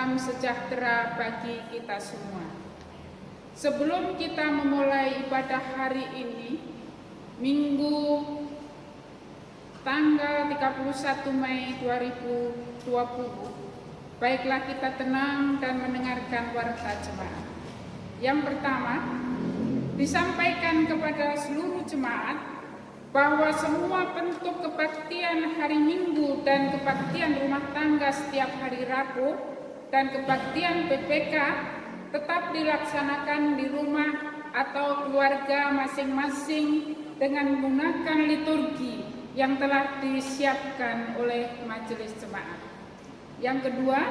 salam sejahtera bagi kita semua. Sebelum kita memulai ibadah hari ini, Minggu tanggal 31 Mei 2020, baiklah kita tenang dan mendengarkan warta jemaat. Yang pertama, disampaikan kepada seluruh jemaat bahwa semua bentuk kebaktian hari Minggu dan kebaktian rumah tangga setiap hari Rabu dan kebaktian PPK tetap dilaksanakan di rumah atau keluarga masing-masing dengan menggunakan liturgi yang telah disiapkan oleh Majelis Jemaat. Yang kedua,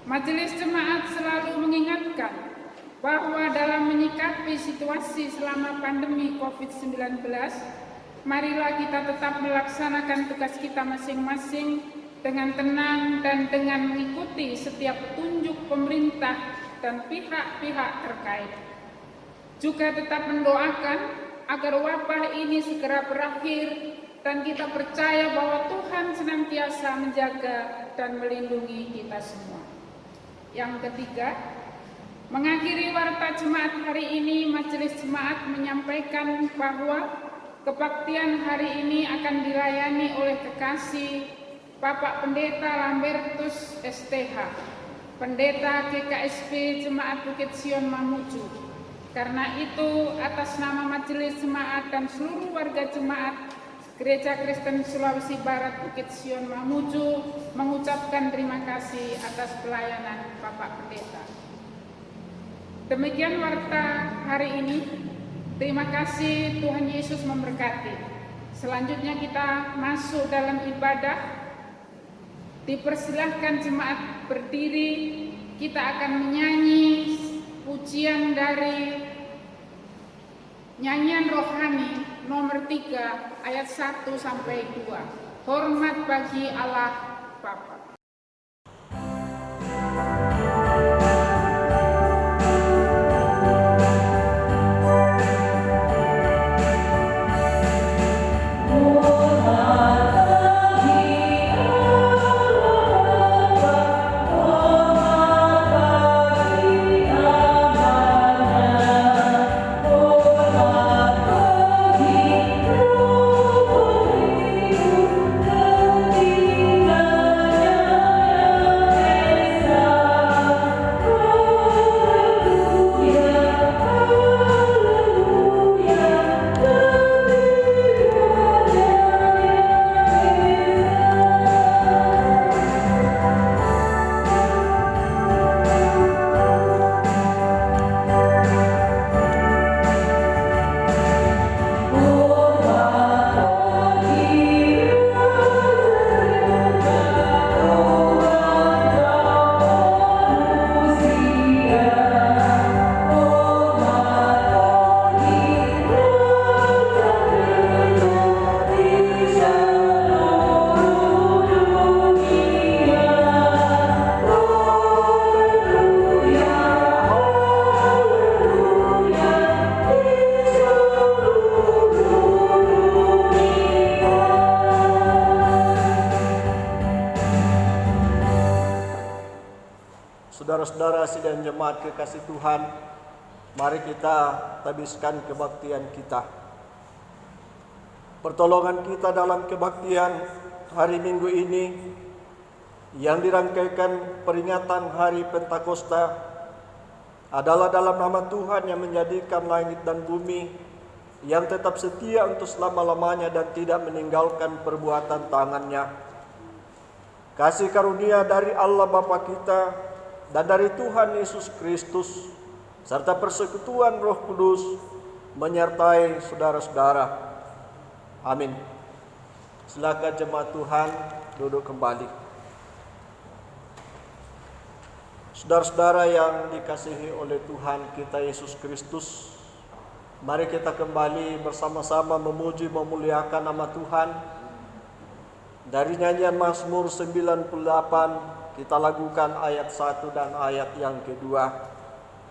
Majelis Jemaat selalu mengingatkan bahwa dalam menyikapi situasi selama pandemi COVID-19, marilah kita tetap melaksanakan tugas kita masing-masing dengan tenang dan dengan mengikuti setiap petunjuk pemerintah dan pihak-pihak terkait. Juga tetap mendoakan agar wabah ini segera berakhir dan kita percaya bahwa Tuhan senantiasa menjaga dan melindungi kita semua. Yang ketiga, mengakhiri warta jemaat hari ini, Majelis Jemaat menyampaikan bahwa kebaktian hari ini akan dilayani oleh kekasih Bapak Pendeta Lambertus STH, Pendeta GKSP Jemaat Bukit Sion Mamuju. Karena itu, atas nama Majelis Jemaat dan seluruh warga jemaat Gereja Kristen Sulawesi Barat Bukit Sion Mamuju mengucapkan terima kasih atas pelayanan Bapak Pendeta. Demikian warta hari ini. Terima kasih, Tuhan Yesus memberkati. Selanjutnya kita masuk dalam ibadah. Dipersilahkan jemaat berdiri. Kita akan menyanyi pujian dari nyanyian rohani nomor 3 ayat 1 sampai 2. Hormat bagi Allah Bapa. Saudara-saudara sidang jemaat kekasih Tuhan, mari kita tabiskan kebaktian kita. Pertolongan kita dalam kebaktian hari Minggu ini yang dirangkaikan peringatan hari Pentakosta adalah dalam nama Tuhan yang menjadikan langit dan bumi, yang tetap setia untuk selama-lamanya dan tidak meninggalkan perbuatan tangannya. Kasih karunia dari Allah Bapa kita dan dari Tuhan Yesus Kristus, serta persekutuan Roh Kudus menyertai saudara-saudara. Amin. Silakan jemaat Tuhan duduk kembali. Saudara-saudara yang dikasihi oleh Tuhan kita Yesus Kristus, mari kita kembali bersama-sama memuji memuliakan nama Tuhan. Dari nyanyian Mazmur 98, kita lakukan ayat 1 dan ayat yang kedua.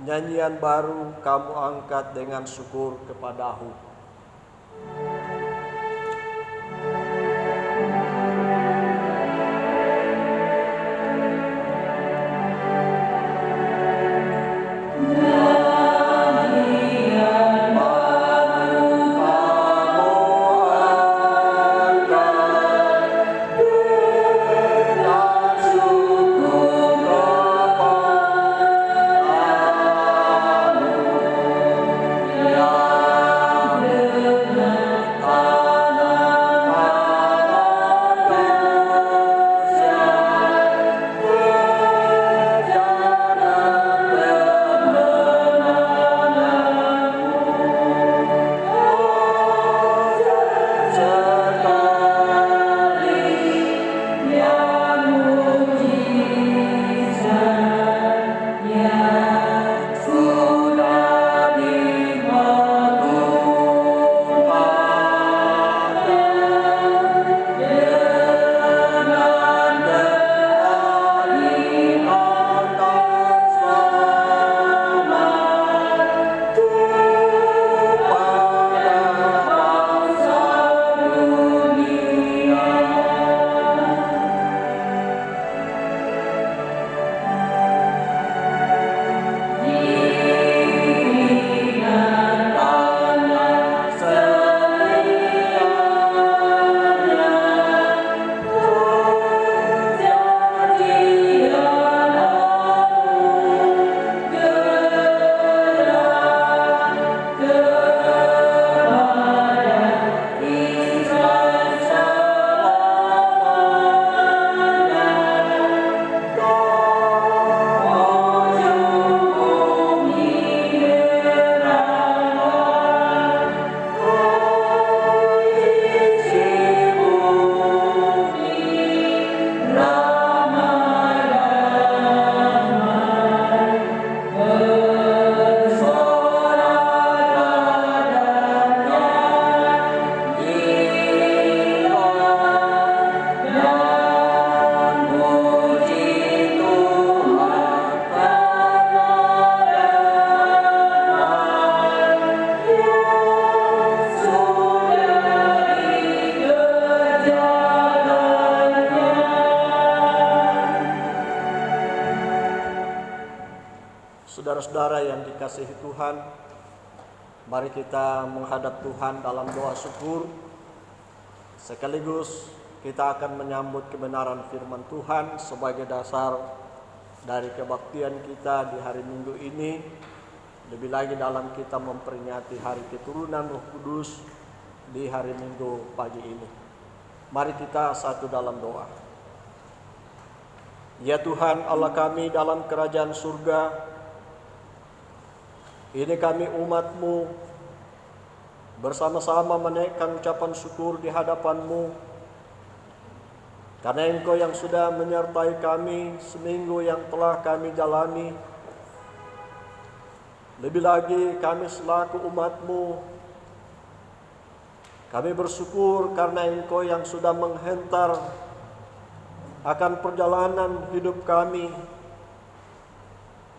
Nyanyian baru kamu angkat dengan syukur kepadahu. Saudara-saudara yang dikasihi Tuhan, mari kita menghadap Tuhan dalam doa syukur. Sekaligus kita akan menyambut kebenaran firman Tuhan sebagai dasar dari kebaktian kita di hari Minggu ini. Lebih lagi dalam kita memperingati hari keturunan Roh Kudus di hari Minggu pagi ini. Mari kita satu dalam doa. Ya Tuhan Allah kami dalam kerajaan surga, ini kami umat-Mu bersama-sama menaikkan ucapan syukur di hadapan-Mu, karena Engkau yang sudah menyertai kami seminggu yang telah kami jalani. Lebih lagi kami selaku umat-Mu, kami bersyukur karena Engkau yang sudah menghentar akan perjalanan hidup kami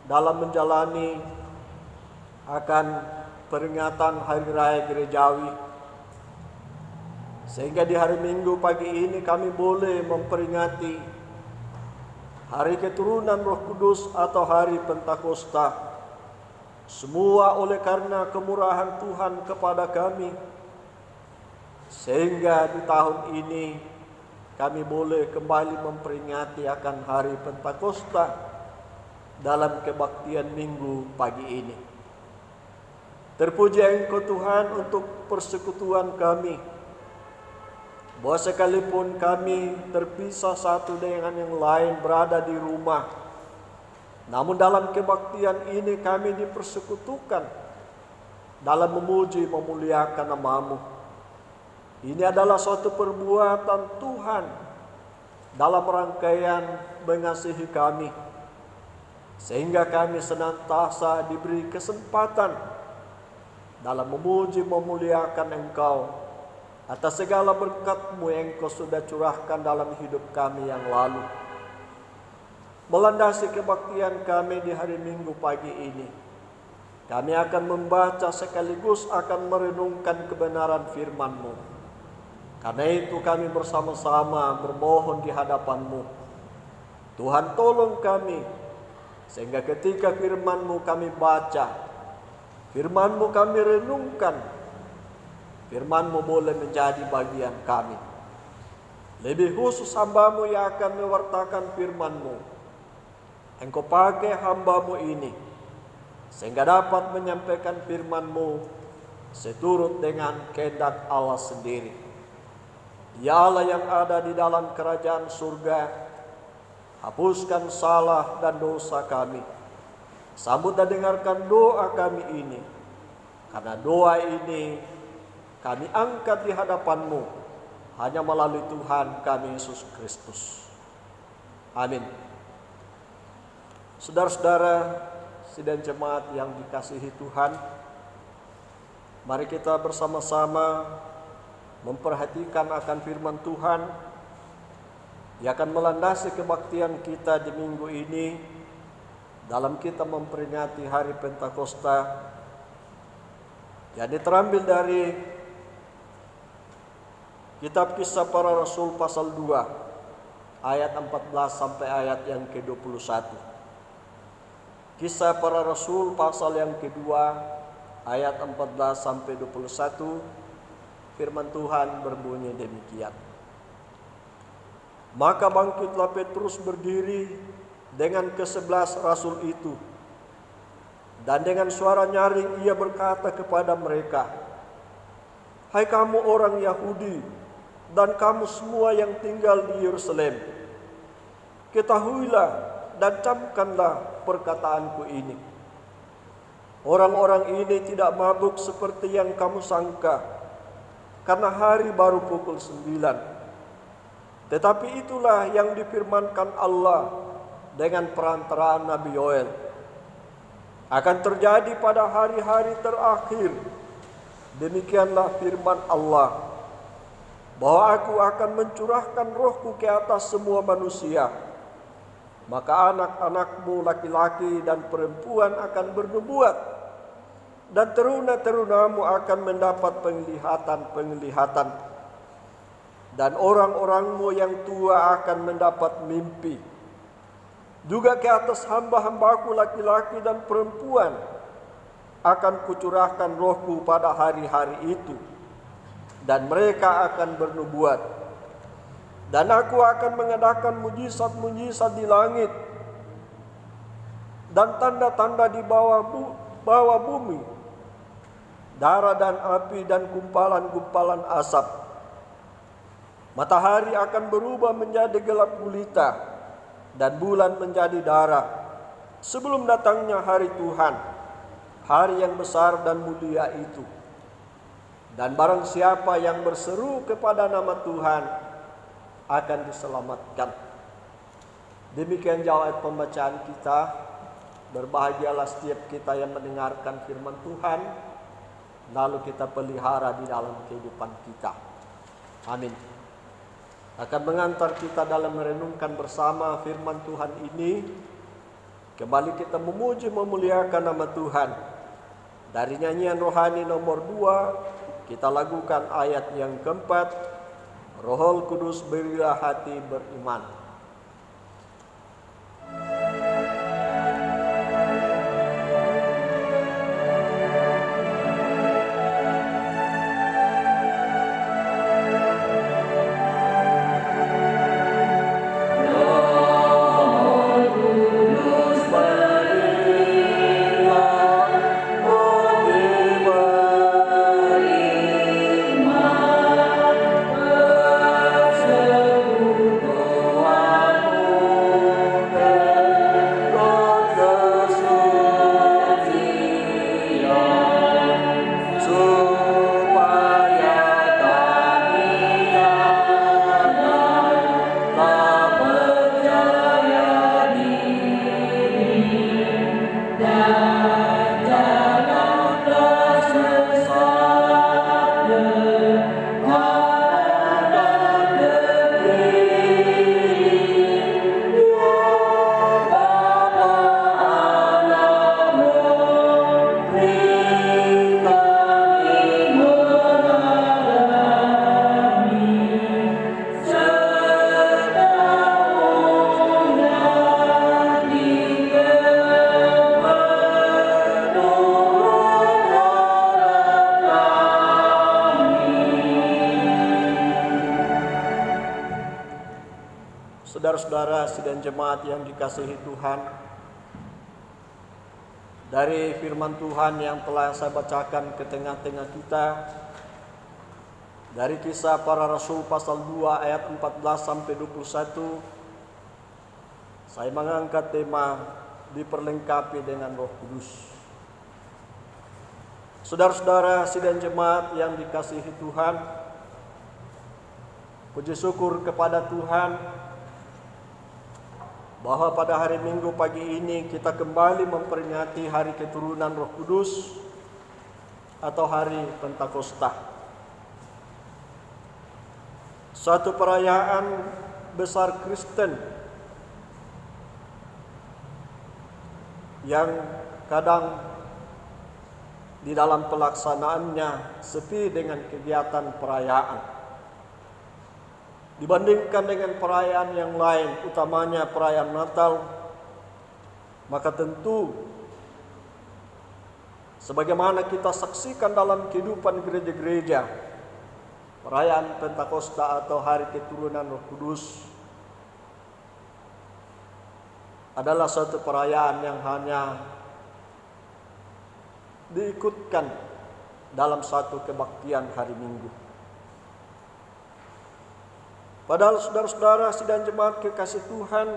dalam menjalani akan peringatan Hari Raya Gerejawi, sehingga di hari Minggu pagi ini kami boleh memperingati hari keturunan Roh Kudus atau hari Pentakosta. Semua oleh karena kemurahan Tuhan kepada kami, sehingga di tahun ini kami boleh kembali memperingati akan hari Pentakosta dalam kebaktian Minggu pagi ini. Terpuji Engkau Tuhan untuk persekutuan kami, bahwa sekalipun kami terpisah satu dengan yang lain berada di rumah, namun dalam kebaktian ini kami dipersekutukan dalam memuji memuliakan nama-Mu. Ini adalah suatu perbuatan Tuhan dalam rangkaian mengasihi kami, sehingga kami senantiasa diberi kesempatan dalam memuji memuliakan Engkau atas segala berkat-Mu yang Engkau sudah curahkan dalam hidup kami yang lalu. Melandasi kebaktian kami di hari Minggu pagi ini, kami akan membaca sekaligus akan merenungkan kebenaran firman-Mu. Karena itu kami bersama-sama bermohon di hadapan-Mu. Tuhan tolong kami, sehingga ketika firman-Mu kami baca, firman-Mu kami renungkan, firman-Mu boleh menjadi bagian kami. Lebih khusus hamba-Mu yang akan mewartakan firman-Mu, Engkau pakai hamba-Mu ini, sehingga dapat menyampaikan firman-Mu seturut dengan kehendak Allah sendiri. Ya Allah yang ada di dalam kerajaan surga, hapuskan salah dan dosa kami. Sambut dan dengarkan doa kami ini, karena doa ini kami angkat di hadapan-Mu hanya melalui Tuhan kami Yesus Kristus. Amin. Saudara-saudara sidang jemaat yang dikasihi Tuhan, mari kita bersama-sama memperhatikan akan firman Tuhan yang akan melandasi kebaktian kita di minggu ini dalam kita memperingati hari Pentakosta, yang terambil dari kitab Kisah Para Rasul pasal 2 ayat 14 sampai ayat yang ke-21. Kisah Para Rasul pasal yang kedua ayat 14 sampai 21. Firman Tuhan berbunyi demikian. Maka bangkitlah Petrus berdiri dengan ke-11 rasul itu, dan dengan suara nyaring ia berkata kepada mereka, "Hai kamu orang Yahudi dan kamu semua yang tinggal di Yerusalem, ketahuilah dan camkanlah perkataanku ini. Orang-orang ini tidak mabuk seperti yang kamu sangka, karena hari baru pukul 9. Tetapi itulah yang difirmankan Allah dengan perantaraan Nabi Yoel. Akan terjadi pada hari-hari terakhir, demikianlah firman Allah, bahwa aku akan mencurahkan rohku ke atas semua manusia. Maka anak-anakmu laki-laki dan perempuan akan bernubuat, dan teruna-terunamu akan mendapat penglihatan-penglihatan, dan orang-orangmu yang tua akan mendapat mimpi. Juga ke atas hamba-hambaku laki-laki dan perempuan akan kucurahkan rohku pada hari-hari itu, dan mereka akan bernubuat. Dan aku akan mengadakan mujizat-mujizat di langit dan tanda-tanda di bawah bumi, darah dan api dan gumpalan-gumpalan asap. Matahari akan berubah menjadi gelap gulita dan bulan menjadi darah sebelum datangnya hari Tuhan, hari yang besar dan mulia itu. Dan barang siapa yang berseru kepada nama Tuhan akan diselamatkan. Demikian jauh ayat pembacaan kita. Berbahagialah setiap kita yang mendengarkan firman Tuhan, lalu kita pelihara di dalam kehidupan kita. Amin. Akan mengantar kita dalam merenungkan bersama firman Tuhan ini. Kembali kita memuji memuliakan nama Tuhan. Dari nyanyian rohani nomor 2, kita lakukan ayat yang keempat. Roh Kudus berilah hati beriman. Saudara-saudara sidang jemaat yang dikasihi Tuhan, dari firman Tuhan yang telah saya bacakan ke tengah-tengah kita, dari Kisah Para Rasul pasal 2 ayat 14 sampai 21, saya mengangkat tema diperlengkapi dengan Roh Kudus. Saudara-saudara sidang jemaat yang dikasihi Tuhan, puji syukur kepada Tuhan bahwa pada hari Minggu pagi ini kita kembali memperingati hari keturunan Roh Kudus atau hari Pentakosta. Suatu perayaan besar Kristen yang kadang di dalam pelaksanaannya sepi dengan kegiatan perayaan. Dibandingkan dengan perayaan yang lain, utamanya perayaan Natal, maka tentu sebagaimana kita saksikan dalam kehidupan gereja-gereja, perayaan Pentakosta atau hari keturunan Roh Kudus adalah suatu perayaan yang hanya diikutkan dalam satu kebaktian hari Minggu. Padahal saudara-saudara sidang jemaat kekasih Tuhan,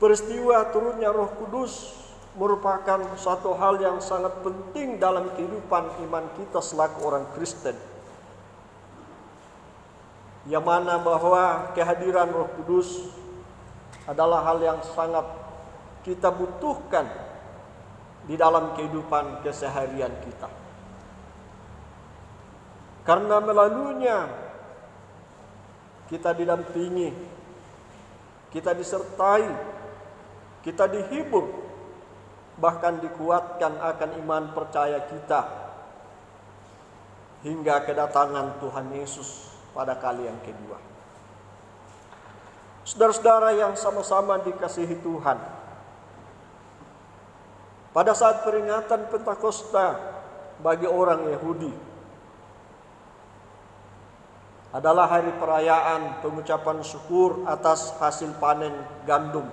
peristiwa turunnya Roh Kudus merupakan suatu hal yang sangat penting dalam kehidupan iman kita selaku orang Kristen. Yang mana bahwa kehadiran Roh Kudus adalah hal yang sangat kita butuhkan di dalam kehidupan keseharian kita. Karena melaluinya kita didampingi, kita disertai, kita dihibur, bahkan dikuatkan akan iman percaya kita hingga kedatangan Tuhan Yesus pada kali yang kedua. Saudara-saudara yang sama-sama dikasihi Tuhan, pada saat peringatan Pentakosta bagi orang Yahudi adalah hari perayaan pengucapan syukur atas hasil panen gandum.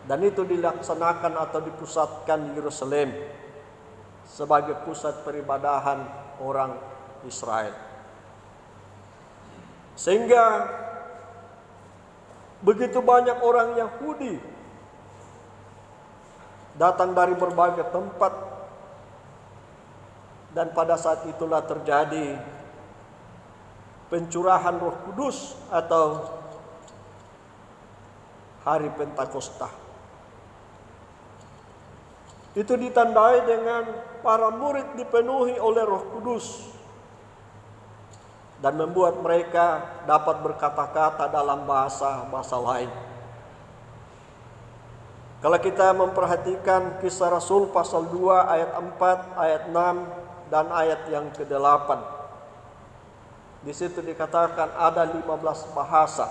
Dan itu dilaksanakan atau dipusatkan di Yerusalem sebagai pusat peribadahan orang Israel. Sehingga begitu banyak orang Yahudi datang dari berbagai tempat, dan pada saat itulah terjadi pencurahan Roh Kudus atau hari Pentakosta. Itu ditandai dengan para murid dipenuhi oleh Roh Kudus dan membuat mereka dapat berkata-kata dalam bahasa lain. Kalau kita memperhatikan Kisah Rasul pasal 2 ayat 4, ayat 6 dan ayat yang ke-8. Di situ dikatakan ada 15 bahasa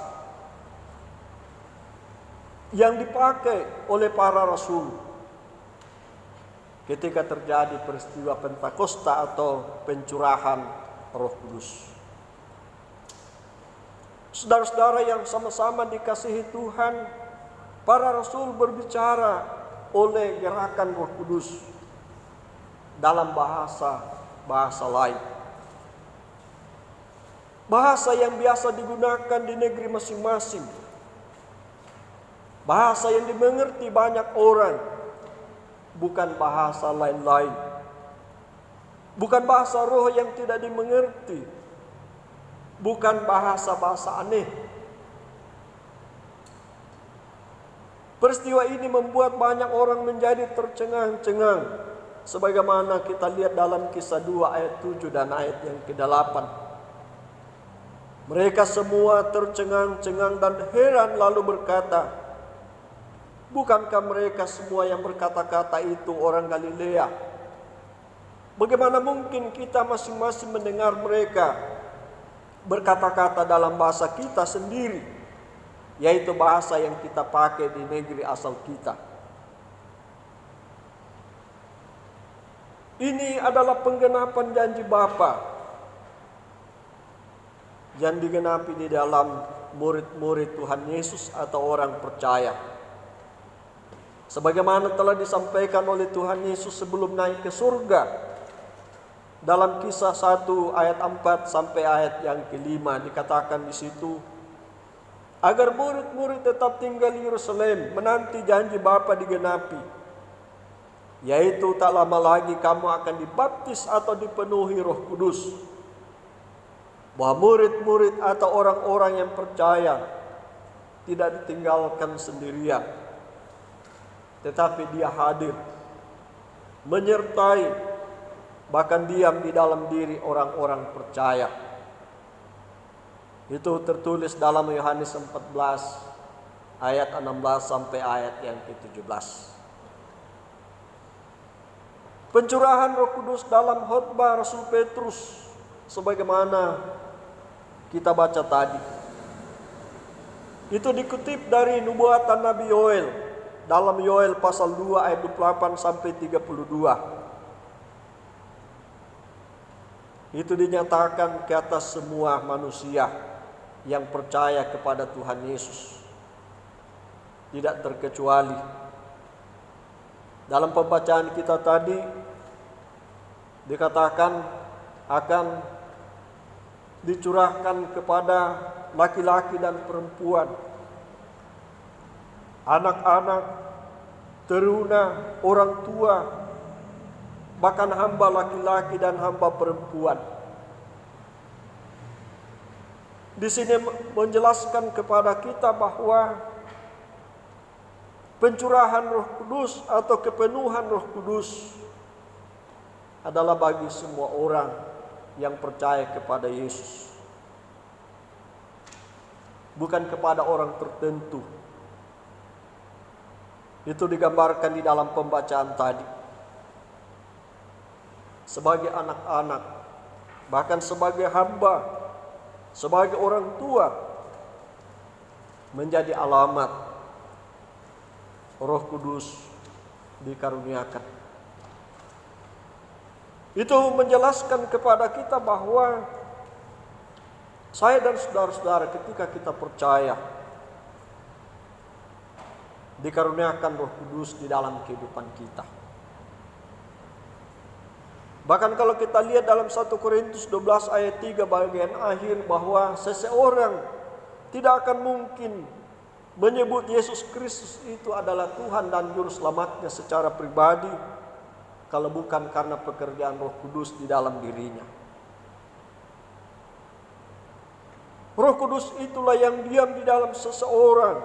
yang dipakai oleh para rasul ketika terjadi peristiwa Pentakosta atau pencurahan Roh Kudus. Saudara-saudara yang sama-sama dikasihi Tuhan, para rasul berbicara oleh gerakan Roh Kudus dalam bahasa lain. Bahasa yang biasa digunakan di negeri masing-masing. Bahasa yang dimengerti banyak orang, bukan bahasa lain-lain. Bukan bahasa roh yang tidak dimengerti. Bukan bahasa-bahasa aneh. Peristiwa ini membuat banyak orang menjadi tercengang-cengang, sebagaimana kita lihat dalam Kisah 2 ayat 7 dan ayat yang ke-8. Mereka semua tercengang-cengang dan heran lalu berkata, bukankah mereka semua yang berkata-kata itu orang Galilea? Bagaimana mungkin kita masing-masing mendengar mereka berkata-kata dalam bahasa kita sendiri, yaitu bahasa yang kita pakai di negeri asal kita? Ini adalah penggenapan janji Bapa yang digenapi di dalam murid-murid Tuhan Yesus atau orang percaya. Sebagaimana telah disampaikan oleh Tuhan Yesus sebelum naik ke surga dalam Kisah 1 ayat 4 sampai ayat yang ke-5, dikatakan di situ, agar murid-murid tetap tinggal di Yerusalem menanti janji Bapa digenapi, yaitu tak lama lagi kamu akan dibaptis atau dipenuhi Roh Kudus. Bahwa murid-murid atau orang-orang yang percaya tidak ditinggalkan sendirian, tetapi dia hadir, menyertai, bahkan diam di dalam diri orang-orang percaya. Itu tertulis dalam Yohanes 14 ayat 16 sampai ayat yang ke-17. Pencurahan Roh Kudus dalam khotbah Rasul Petrus sebagaimana kita baca tadi, itu dikutip dari nubuatan Nabi Yoel dalam Yoel pasal 2 ayat 28 sampai 32. Itu dinyatakan ke atas semua manusia yang percaya kepada Tuhan Yesus, tidak terkecuali. Dalam pembacaan kita tadi dikatakan akan dicurahkan kepada laki-laki dan perempuan, anak-anak, teruna, orang tua, bahkan hamba laki-laki dan hamba perempuan. Di sini menjelaskan kepada kita bahwa pencurahan Roh Kudus atau kepenuhan Roh Kudus adalah bagi semua orang yang percaya kepada Yesus, bukan kepada orang tertentu. Itu digambarkan di dalam pembacaan tadi. Sebagai anak-anak, bahkan sebagai hamba, sebagai orang tua, menjadi alamat Roh Kudus dikaruniakan. Itu menjelaskan kepada kita bahwa saya dan saudara-saudara ketika kita percaya dikaruniakan Roh Kudus di dalam kehidupan kita. Bahkan kalau kita lihat dalam 1 Korintus 12 ayat 3 bagian akhir bahwa seseorang tidak akan mungkin menyebut Yesus Kristus itu adalah Tuhan dan Juru Selamatnya secara pribadi kalau bukan karena pekerjaan Roh Kudus di dalam dirinya. Roh Kudus itulah yang diam di dalam seseorang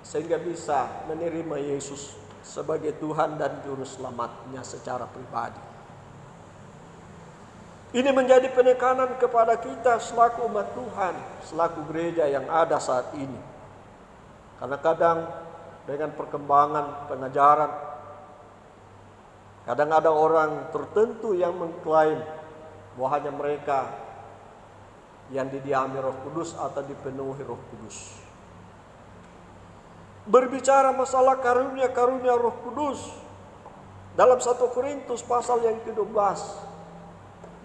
sehingga bisa menerima Yesus sebagai Tuhan dan Juru Selamatnya secara pribadi. Ini menjadi penekanan kepada kita selaku umat Tuhan, selaku gereja yang ada saat ini. Karena kadang dengan perkembangan pengajaran, kadang ada orang tertentu yang mengklaim bahwa hanya mereka yang didiami Roh Kudus atau dipenuhi Roh Kudus. Berbicara masalah karunia-karunia Roh Kudus dalam 1 Korintus pasal yang ke-12,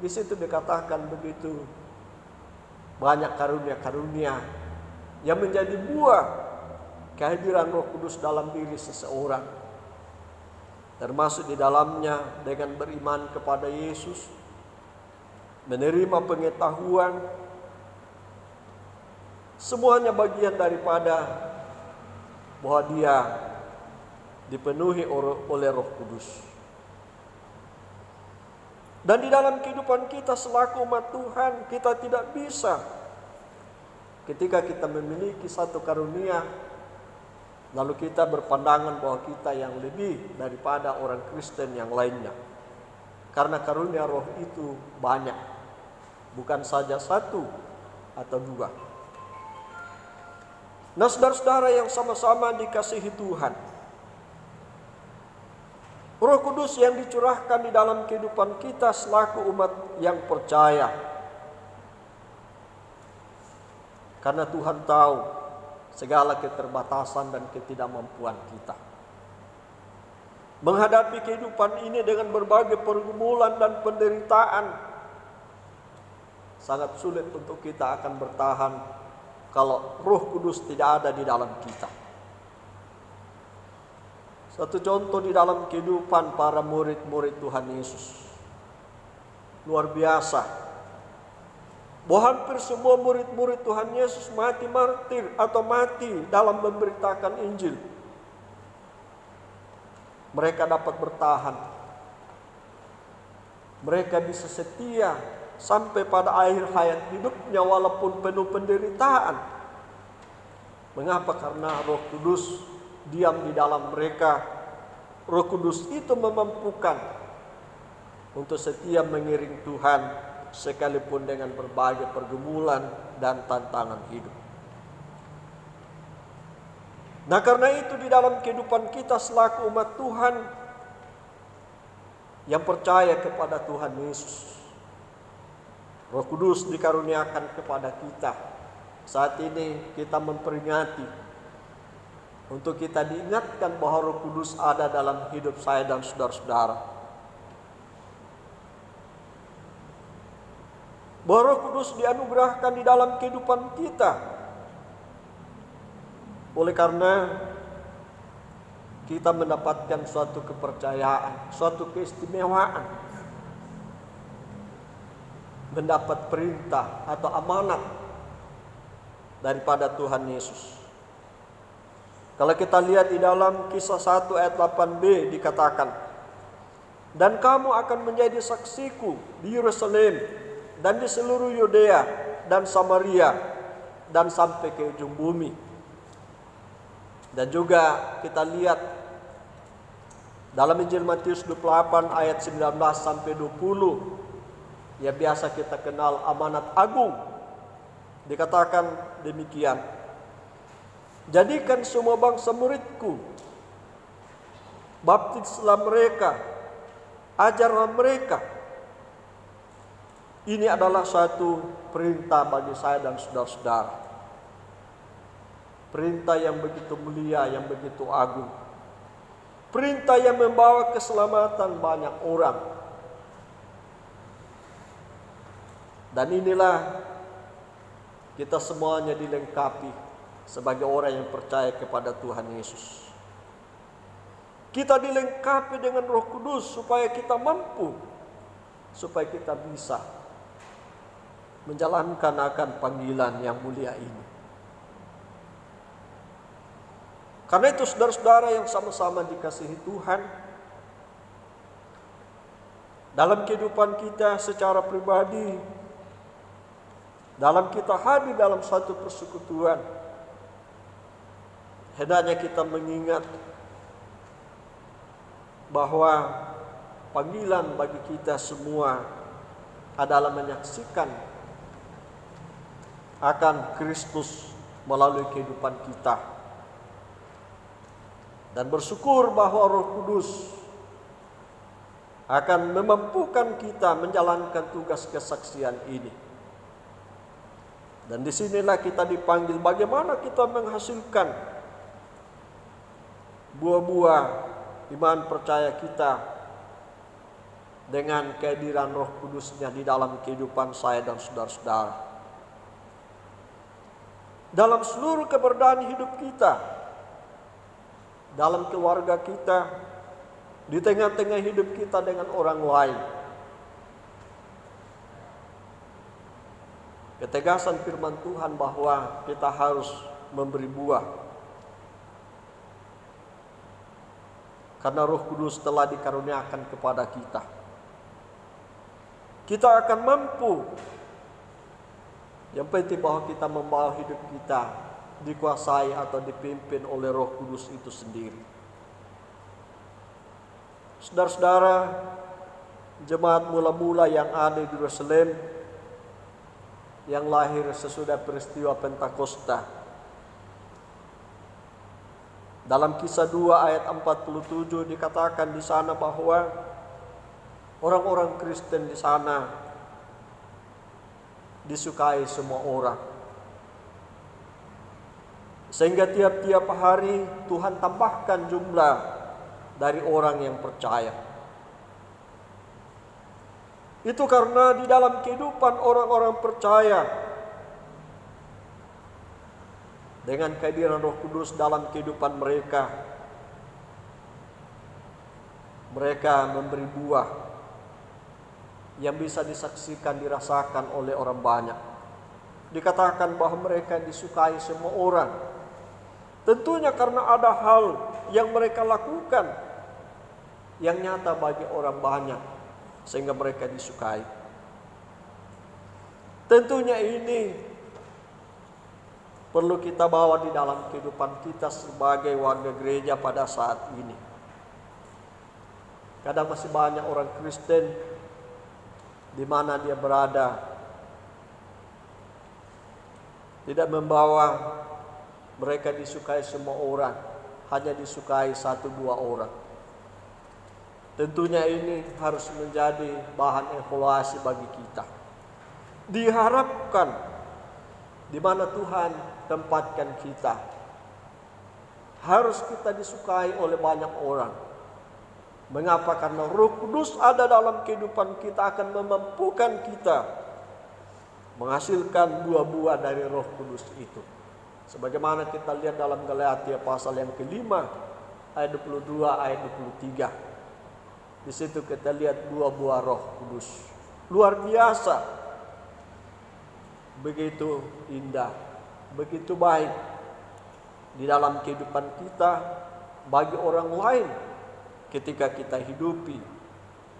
di situ dikatakan begitu banyak karunia-karunia yang menjadi buah kehadiran Roh Kudus dalam diri seseorang. Termasuk di dalamnya dengan beriman kepada Yesus, menerima pengetahuan, semuanya bagian daripada bahwa dia dipenuhi oleh Roh Kudus. Dan di dalam kehidupan kita selaku umat Tuhan, kita tidak bisa ketika kita memiliki satu karunia, lalu kita berpandangan bahwa kita yang lebih daripada orang Kristen yang lainnya. Karena karunia roh itu banyak, bukan saja satu atau dua. Nah, saudara-saudara yang sama-sama dikasihi Tuhan, Roh Kudus yang dicurahkan di dalam kehidupan kita selaku umat yang percaya. Karena Tuhan tahu segala keterbatasan dan ketidakmampuan kita. Menghadapi kehidupan ini dengan berbagai pergumulan dan penderitaan, sangat sulit untuk kita akan bertahan kalau Roh Kudus tidak ada di dalam kita. Satu contoh di dalam kehidupan para murid-murid Tuhan Yesus. Luar biasa. Bahwa hampir semua murid-murid Tuhan Yesus mati martir atau mati dalam memberitakan Injil. Mereka dapat bertahan. Mereka bisa setia sampai pada akhir hayat hidupnya walaupun penuh penderitaan. Mengapa? Karena Roh Kudus diam di dalam mereka. Roh Kudus itu memampukan untuk setia mengiring Tuhan sekalipun dengan berbagai pergumulan dan tantangan hidup. Nah, karena itu di dalam kehidupan kita selaku umat Tuhan yang percaya kepada Tuhan Yesus, Roh Kudus dikaruniakan kepada kita. Saat ini kita memperingati untuk kita diingatkan bahwa Roh Kudus ada dalam hidup saya dan saudara-saudara. Bahwa Roh Kudus dianugerahkan di dalam kehidupan kita. Oleh karena kita mendapatkan suatu kepercayaan, suatu keistimewaan, mendapat perintah atau amanat daripada Tuhan Yesus. Kalau kita lihat di dalam Kisah 1 ayat 8b dikatakan, dan kamu akan menjadi saksiku di Yerusalem dan di seluruh Yudea dan Samaria dan sampai ke ujung bumi. Dan juga kita lihat dalam Injil Matius 28 ayat 19 sampai 20, ya biasa kita kenal amanat agung. Dikatakan demikian, jadikan semua bangsa muridku, baptislah mereka, ajarlah mereka. Ini adalah satu perintah bagi saya dan saudara-saudara. Perintah yang begitu mulia, yang begitu agung. Perintah yang membawa keselamatan banyak orang. Dan inilah kita semuanya dilengkapi sebagai orang yang percaya kepada Tuhan Yesus. Kita dilengkapi dengan Roh Kudus supaya kita mampu, supaya kita bisa menjalankan akan panggilan yang mulia ini. Karena itu saudara-saudara yang sama-sama dikasihi Tuhan, dalam kehidupan kita secara pribadi, dalam kita hadir dalam satu persekutuan, hendaknya kita mengingat bahwa panggilan bagi kita semua adalah menyaksikan akan Kristus melalui kehidupan kita. Dan bersyukur bahwa Roh Kudus akan memampukan kita menjalankan tugas kesaksian ini. Dan disinilah kita dipanggil bagaimana kita menghasilkan buah-buah iman percaya kita dengan kehadiran Roh Kudus-Nya di dalam kehidupan saya dan saudara-saudara. Dalam seluruh keberadaan hidup kita, dalam keluarga kita, di tengah-tengah hidup kita dengan orang lain. Ketegasan firman Tuhan bahwa kita harus memberi buah. Karena Roh Kudus telah dikaruniakan kepada kita. Kita akan mampu. Yang penting bahwa kita membawa hidup kita dikuasai atau dipimpin oleh Roh Kudus itu sendiri. Saudara-saudara, jemaat mula-mula yang ada di Yerusalem, yang lahir sesudah peristiwa Pentakosta, dalam Kisah 2 ayat 47 dikatakan di sana bahwa orang-orang Kristen di sana disukai semua orang. Sehingga tiap-tiap hari Tuhan tambahkan jumlah dari orang yang percaya. Itu karena di dalam kehidupan orang-orang percaya, dengan kehadiran Roh Kudus dalam kehidupan mereka, mereka memberi buah yang bisa disaksikan, dirasakan oleh orang banyak. Dikatakan bahwa mereka disukai semua orang. Tentunya karena ada hal yang mereka lakukan yang nyata bagi orang banyak, sehingga mereka disukai. Tentunya ini perlu kita bawa di dalam kehidupan kita sebagai warga gereja pada saat ini. Kadang masih banyak orang Kristen di mana dia berada tidak membawa mereka disukai semua orang, hanya disukai 1-2 orang. Tentunya ini harus menjadi bahan evaluasi bagi kita. Diharapkan di mana Tuhan tempatkan kita, harus kita disukai oleh banyak orang. Mengapa? Karena Roh Kudus ada dalam kehidupan kita, akan memampukan kita menghasilkan buah-buah dari Roh Kudus itu. Sebagaimana kita lihat dalam Galatia pasal yang ke-5 ayat 22 ayat 23. Di situ kita lihat buah-buah Roh Kudus. Luar biasa. Begitu indah, begitu baik di dalam kehidupan kita bagi orang lain ketika kita hidupi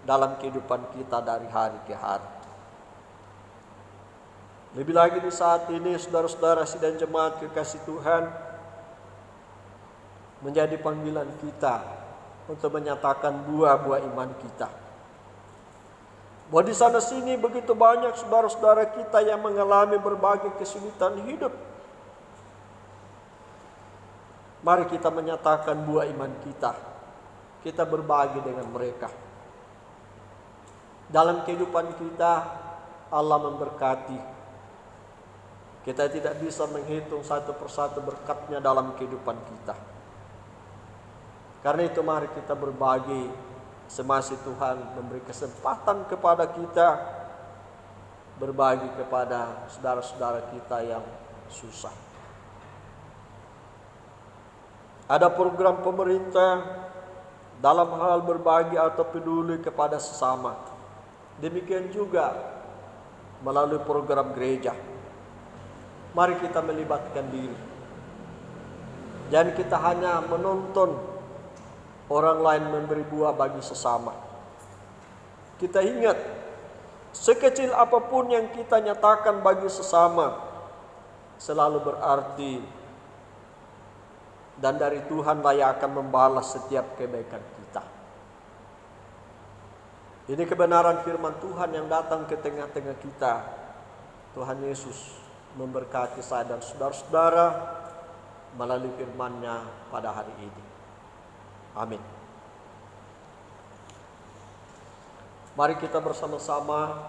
dalam kehidupan kita dari hari ke hari. Lebih lagi di saat ini, saudara-saudara sidang jemaat kekasih Tuhan, menjadi panggilan kita untuk menyatakan buah-buah iman kita. Bahwa di sana sini begitu banyak saudara-saudara kita yang mengalami berbagai kesulitan hidup. Mari kita menyatakan buah iman kita. Kita berbagi dengan mereka. Dalam kehidupan kita, Allah memberkati. Kita tidak bisa menghitung satu persatu berkat-Nya dalam kehidupan kita. Karena itu mari kita berbagi semasa Tuhan memberi kesempatan kepada kita berbagi kepada saudara-saudara kita yang susah. Ada program pemerintah dalam hal berbagi atau peduli kepada sesama. Demikian juga melalui program gereja. Mari kita melibatkan diri. Jangan kita hanya menonton orang lain memberi buah bagi sesama. Kita ingat, sekecil apapun yang kita nyatakan bagi sesama selalu berarti, dan dari Tuhanlah yang akan membalas setiap kebaikan kita. Ini kebenaran firman Tuhan yang datang ke tengah-tengah kita. Tuhan Yesus memberkati saya dan saudara-saudara melalui firman-Nya pada hari ini. Amin. Mari kita bersama-sama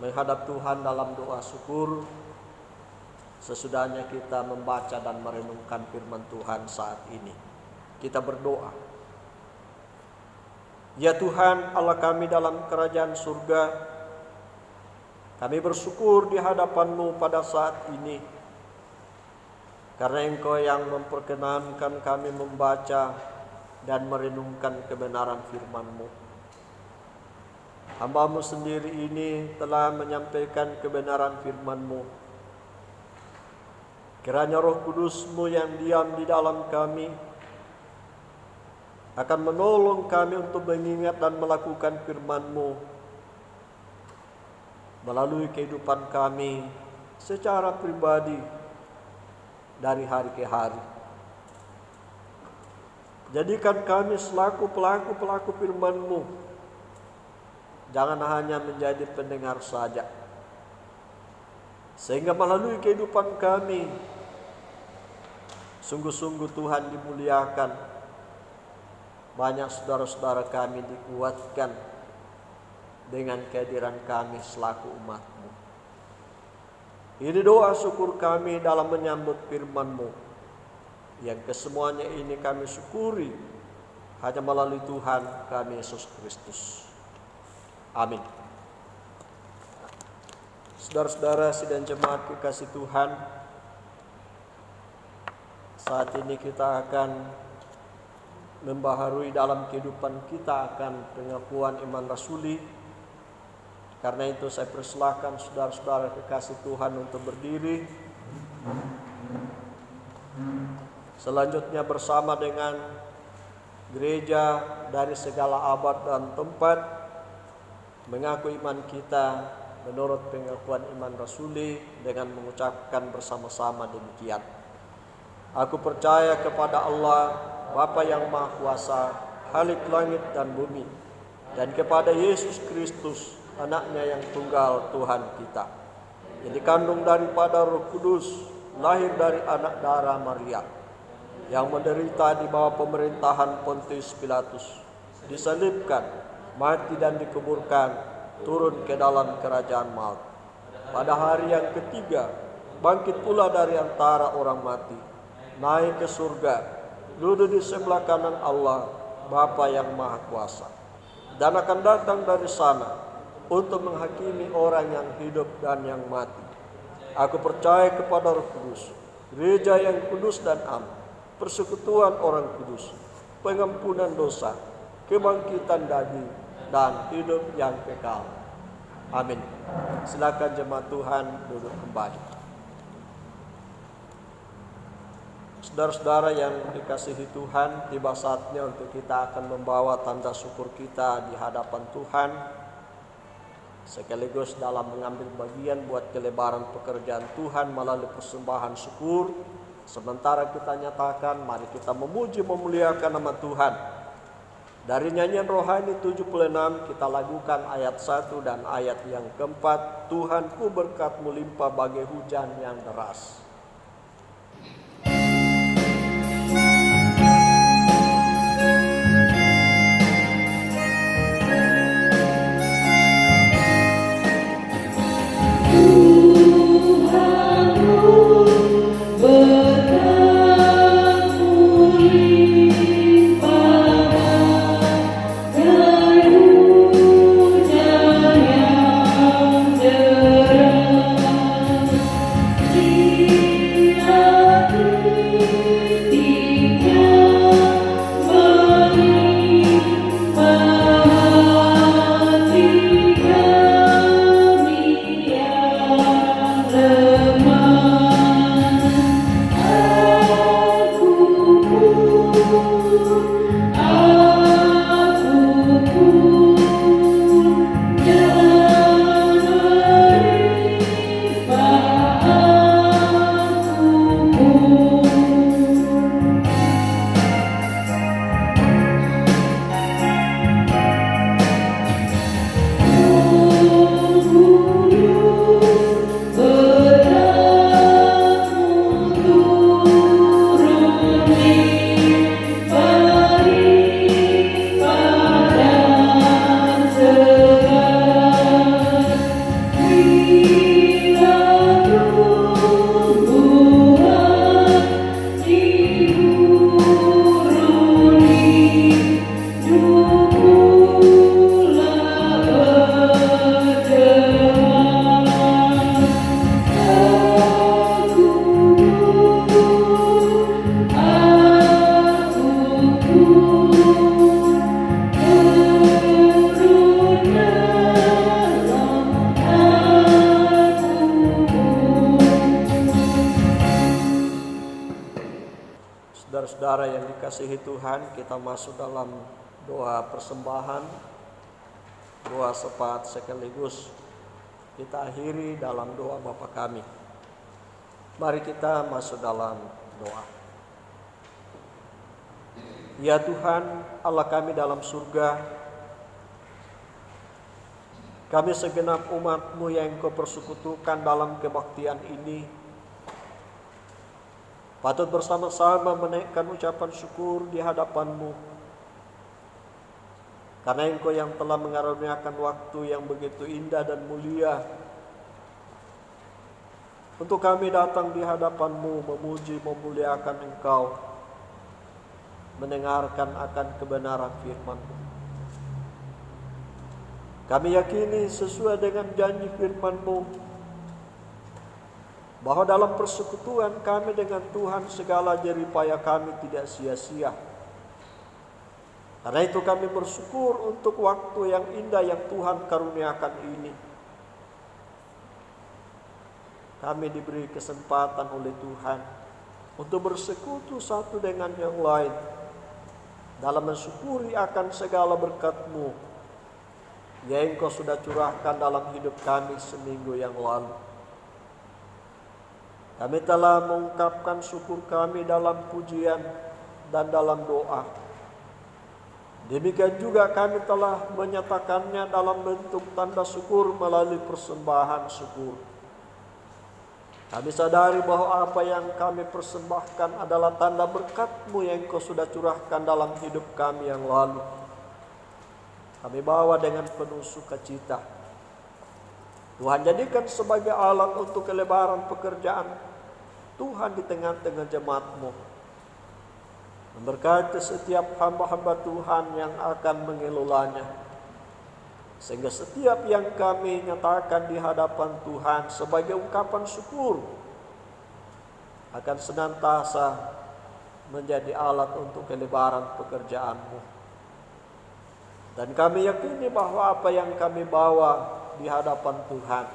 menghadap Tuhan dalam doa syukur sesudahnya kita membaca dan merenungkan firman Tuhan saat ini. Kita berdoa. Ya Tuhan Allah kami dalam kerajaan surga, kami bersyukur di hadapan-Mu pada saat ini, karena Engkau yang memperkenankan kami membaca dan merenungkan kebenaran firman-Mu. Hamba-Mu sendiri ini telah menyampaikan kebenaran firman-Mu. Kiranya Roh Kudus-Mu yang diam di dalam kami akan menolong kami untuk mengingat dan melakukan firman-Mu melalui kehidupan kami secara pribadi dari hari ke hari. Jadikan kami selaku pelaku-pelaku firman-Mu, jangan hanya menjadi pendengar saja, sehingga melalui kehidupan kami sungguh-sungguh Tuhan dimuliakan, banyak saudara-saudara kami dikuatkan dengan kehadiran kami selaku umat-Mu. Ini doa syukur kami dalam menyambut firman-Mu, yang kesemuanya ini kami syukuri hanya melalui Tuhan kami Yesus Kristus. Amin. Saudara-saudara sidang jemaat kekasih Tuhan, saat ini kita akan membaharui dalam kehidupan kita akan pengakuan iman rasuli. Karena itu saya persilahkan saudara-saudara kekasih Tuhan untuk berdiri. Selanjutnya bersama dengan gereja dari segala abad dan tempat mengaku iman kita menurut pengakuan iman rasuli dengan mengucapkan bersama-sama demikian. Aku percaya kepada Allah, Bapa yang Maha Kuasa, Khalik langit dan bumi, dan kepada Yesus Kristus, Anak-Nya yang tunggal Tuhan kita, yang dikandung daripada Roh Kudus, lahir dari anak darah Maria, yang menderita di bawah pemerintahan Pontius Pilatus, disalibkan, mati dan dikuburkan, turun ke dalam kerajaan maut. Pada hari yang ketiga, bangkit pula dari antara orang mati, naik ke surga, duduk di sebelah kanan Allah, Bapa yang Maha Kuasa, dan akan datang dari sana untuk menghakimi orang yang hidup dan yang mati. Aku percaya kepada Roh Kudus, gereja yang kudus dan am, persekutuan orang kudus, pengampunan dosa, kebangkitan daging, dan hidup yang kekal. Amin. Silakan jemaat Tuhan duduk kembali. Saudara-saudara yang dikasihi Tuhan, tiba saatnya untuk kita akan membawa tanda syukur kita di hadapan Tuhan, sekaligus dalam mengambil bagian buat kelebaran pekerjaan Tuhan melalui persembahan syukur. Sementara kita nyatakan, mari kita memuji memuliakan nama Tuhan. Dari nyanyian rohani 76 kita lakukan ayat 1 dan ayat yang keempat. Tuhanku berkat-Mu limpah bagai hujan yang deras. Saudara yang dikasihi Tuhan, kita masuk dalam doa persembahan, doa syafaat sekaligus kita akhiri dalam doa Bapa kami. Mari kita masuk dalam doa. Ya Tuhan, Allah kami dalam surga, kami segenap umat-Mu yang Engkau persekutukan dalam kebaktian ini, patut bersama-sama menaikkan ucapan syukur di hadapan-Mu, karena Engkau yang telah mengaruniakan waktu yang begitu indah dan mulia untuk kami datang di hadapan-Mu, memuji, memuliakan Engkau, mendengarkan akan kebenaran firman-Mu. Kami yakini sesuai dengan janji firman-Mu, bahwa dalam persekutuan kami dengan Tuhan segala jeripaya kami tidak sia-sia. Karena itu kami bersyukur untuk waktu yang indah yang Tuhan karuniakan ini. Kami diberi kesempatan oleh Tuhan untuk bersekutu satu dengan yang lain dalam mensyukuri akan segala berkat-Mu yang Engkau sudah curahkan dalam hidup kami seminggu yang lalu. Kami telah mengungkapkan syukur kami dalam pujian dan dalam doa. Demikian juga kami telah menyatakannya dalam bentuk tanda syukur melalui persembahan syukur. Kami sadari bahwa apa yang kami persembahkan adalah tanda berkat-Mu yang Engkau sudah curahkan dalam hidup kami yang lalu. Kami bawa dengan penuh sukacita. Tuhan jadikan sebagai alat untuk kelebaran pekerjaan Tuhan di tengah-tengah jemaat-Mu. Memberkati setiap hamba-hamba Tuhan yang akan mengelolanya, sehingga setiap yang kami nyatakan di hadapan Tuhan sebagai ungkapan syukur akan senantiasa menjadi alat untuk kelebaran pekerjaan-Mu. Dan kami yakini bahwa apa yang kami bawa di hadapan Tuhan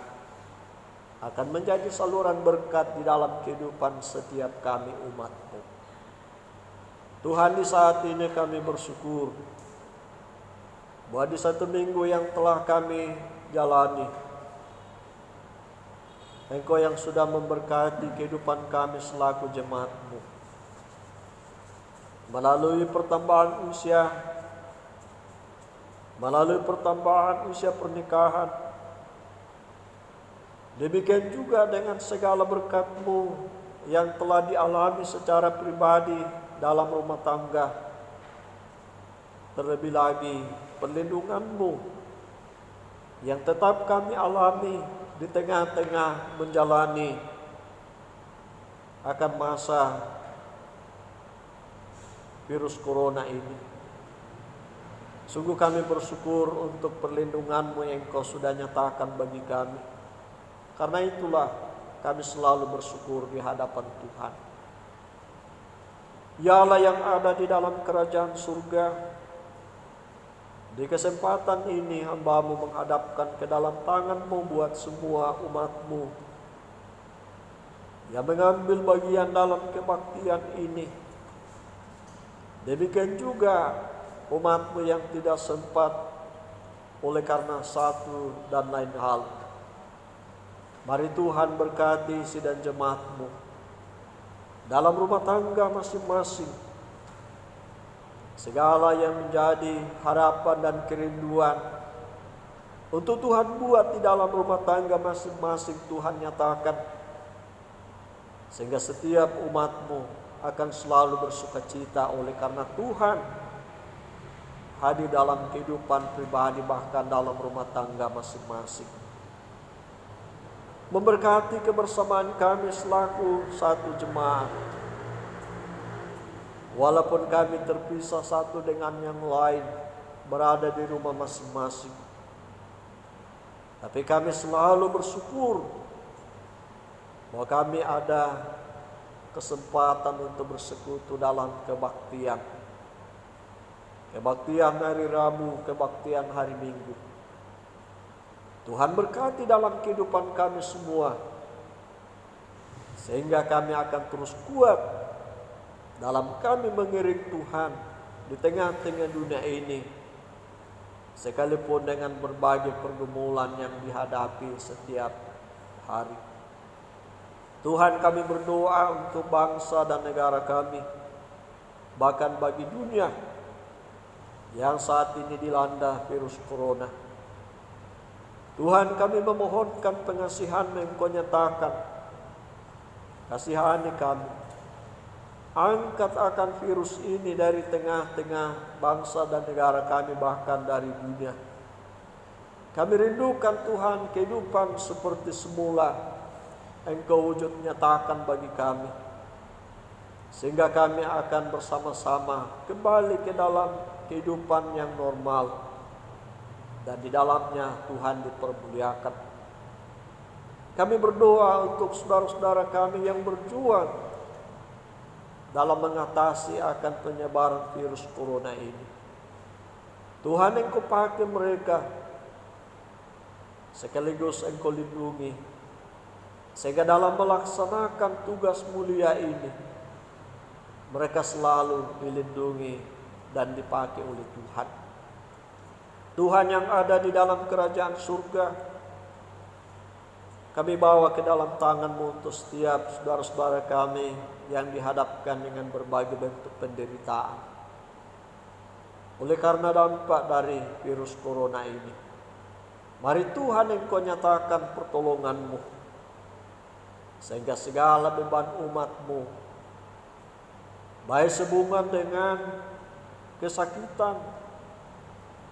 akan menjadi saluran berkat di dalam kehidupan setiap kami umat-Mu. Tuhan, di saat ini kami bersyukur bahwa di satu minggu yang telah kami jalani, Engkau yang sudah memberkati kehidupan kami selaku jemaat-Mu. Melalui pertambahan usia pernikahan, demikian juga dengan segala berkat-Mu yang telah dialami secara pribadi dalam rumah tangga. Terlebih lagi perlindungan-Mu yang tetap kami alami di tengah-tengah menjalani akan masa virus corona ini. Sungguh kami bersyukur untuk perlindungan-Mu yang Engkau sudah nyatakan bagi kami. Karena itulah kami selalu bersyukur di hadapan Tuhan. Ya Allah yang ada di dalam kerajaan surga, di kesempatan ini hamba-Mu menghadapkan ke dalam tangan-Mu buat semua umat-Mu yang mengambil bagian dalam kebaktian ini. Demikian juga umat-Mu yang tidak sempat oleh karena satu dan lain hal. Mari Tuhan berkati isi dan jemaat-Mu dalam rumah tangga masing-masing. Segala yang menjadi harapan dan kerinduan untuk Tuhan buat di dalam rumah tangga masing-masing Tuhan nyatakan, sehingga setiap umat-Mu akan selalu bersukacita oleh karena Tuhan hadir dalam kehidupan pribadi bahkan dalam rumah tangga masing-masing. Memberkati kebersamaan kami selaku satu jemaat. Walaupun kami terpisah satu dengan yang lain, berada di rumah masing-masing, tapi kami selalu bersyukur bahwa kami ada kesempatan untuk bersekutu dalam kebaktian. Kebaktian hari Rabu, kebaktian hari Minggu. Tuhan berkati dalam kehidupan kami semua, sehingga kami akan terus kuat dalam kami mengiring Tuhan di tengah-tengah dunia ini, sekalipun dengan berbagai pergumulan yang dihadapi setiap hari. Tuhan, kami berdoa untuk bangsa dan negara kami, bahkan bagi dunia yang saat ini dilanda virus corona. Tuhan, kami memohonkan pengasihan-Mu yang Kau nyatakan. Kasihani kami. Angkat akan virus ini dari tengah-tengah bangsa dan negara kami, bahkan dari dunia. Kami rindukan Tuhan kehidupan seperti semula Engkau wujud nyatakan bagi kami, sehingga kami akan bersama-sama kembali ke dalam kehidupan yang normal, dan di dalamnya Tuhan dipermuliakan. Kami berdoa untuk saudara-saudara kami yang berjuang dalam mengatasi akan penyebaran virus corona ini. Tuhan, Engkau pakai mereka, sekaligus Engkau lindungi, sehingga dalam melaksanakan tugas mulia ini, mereka selalu dilindungi dan dipakai oleh Tuhan. Tuhan yang ada di dalam kerajaan surga, kami bawa ke dalam tangan-Mu untuk setiap saudara-saudara kami yang dihadapkan dengan berbagai bentuk penderitaan oleh karena dampak dari virus corona ini. Mari Tuhan, Engkau nyatakan pertolongan-Mu, sehingga segala beban umat-Mu, baik sehubungan dengan kesakitan,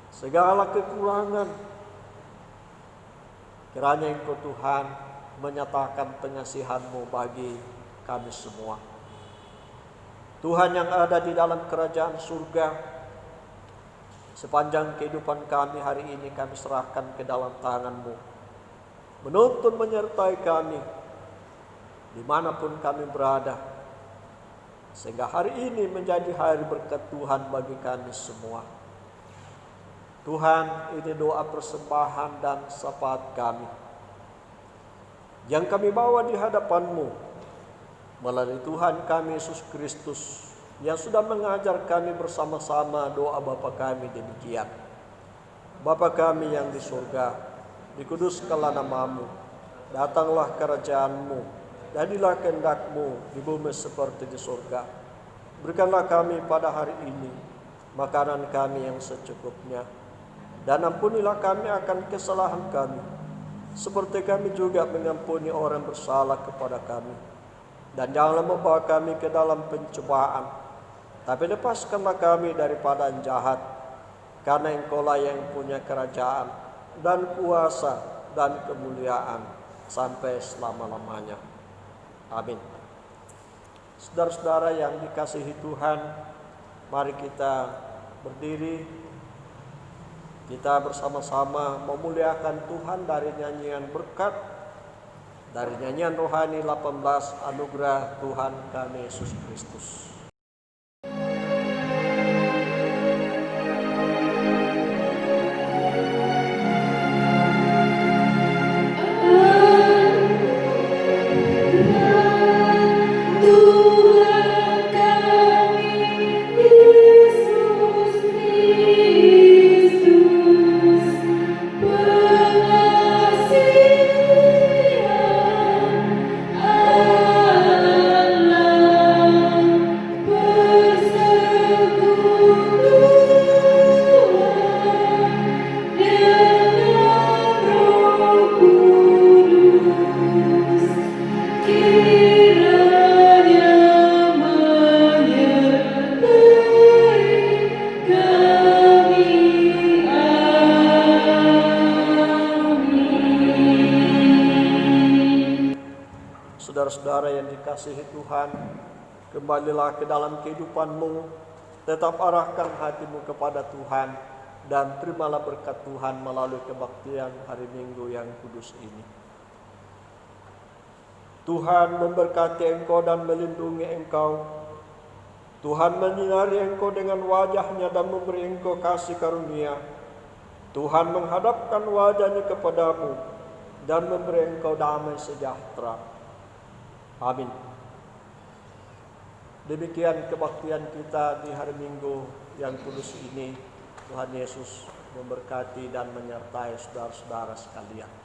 segala kekurangan, kiranya Engkau Tuhan menyatakan pengasihan-Mu bagi kami semua. Tuhan yang ada di dalam kerajaan surga, sepanjang kehidupan kami hari ini kami serahkan ke dalam tangan-Mu. Menuntun menyertai kami dimanapun kami berada, sehingga hari ini menjadi hari berkat Tuhan bagi kami semua. Tuhan, ini doa persembahan dan syafaat kami yang kami bawa di hadapan-Mu melalui Tuhan kami Yesus Kristus, yang sudah mengajar kami bersama-sama doa Bapa kami demikian. Bapa kami yang di surga, dikuduskanlah nama-Mu, datanglah kerajaan-Mu, jadilah kehendak-Mu di bumi seperti di surga. Berikanlah kami pada hari ini makanan kami yang secukupnya, dan ampunilah kami akan kesalahan kami, seperti kami juga mengampuni orang bersalah kepada kami. Dan janganlah membawa kami ke dalam pencobaan, tapi lepaskanlah kami daripada yang jahat, karena Engkau-lah yang punya kerajaan dan kuasa dan kemuliaan sampai selama-lamanya. Amin. Saudara-saudara yang dikasihi Tuhan, mari kita berdiri. Kita bersama-sama memuliakan Tuhan dari nyanyian berkat, dari nyanyian rohani 18, Anugerah Tuhan kami Yesus Kristus. Saudara-saudara yang dikasihi Tuhan, kembalilah ke dalam kehidupan-Mu, tetap arahkan hatimu kepada Tuhan, dan terimalah berkat Tuhan melalui kebaktian hari Minggu yang kudus ini. Tuhan memberkati engkau dan melindungi engkau. Tuhan menyinari engkau dengan wajah-Nya dan memberi engkau kasih karunia. Tuhan menghadapkan wajah-Nya kepadamu dan memberi engkau damai sejahtera. Amin. Demikian kebaktian kita di hari Minggu yang kudus ini. Tuhan Yesus memberkati dan menyertai saudara-saudara sekalian.